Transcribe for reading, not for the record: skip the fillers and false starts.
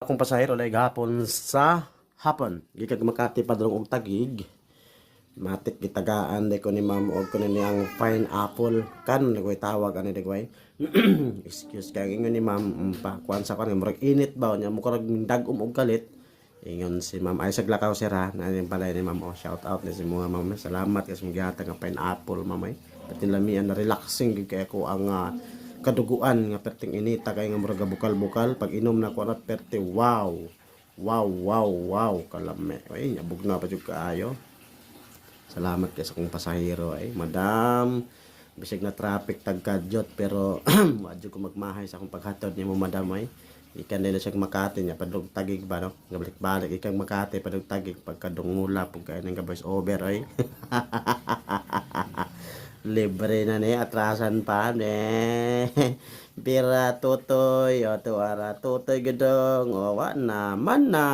Akong pasahero lay gahapon sa hapon. Gikag Makati padulong og Tagig. Matik gitagaan day ko ni ma'am og kuno niyang pineapple kan nagoy tawag ani dagway. Excuse kay ingon ni ma'am pa kuan sa kan murag init ba nya mo karag dagom og kalit. Ingon si ma'am ay saglakaw sira na yung balay ni ma'am shout out ni si mga ma'am salamat kasi magihata nga pineapple mamay pati lamian na relaxing gid kay ako ang kaduguan nga perting inita kay nga murag bukal-bukal pag inom na ko na perti wow kalame ay abog na pa jud kaayo. Salamat kay sa kong pasahero ay madam bisig na traffic tagkadyot pero madyo ko magmahay sa akong paghatod nimo madam ay ikan nila siya Makati niya padung Tagig ba no gabalik-balik ikang Makati padung Tagig pagkadungula pug kay nang voice over ay libre na ni atrasan pa ni bira tutoy o tuara tutoy gedong o wa naman na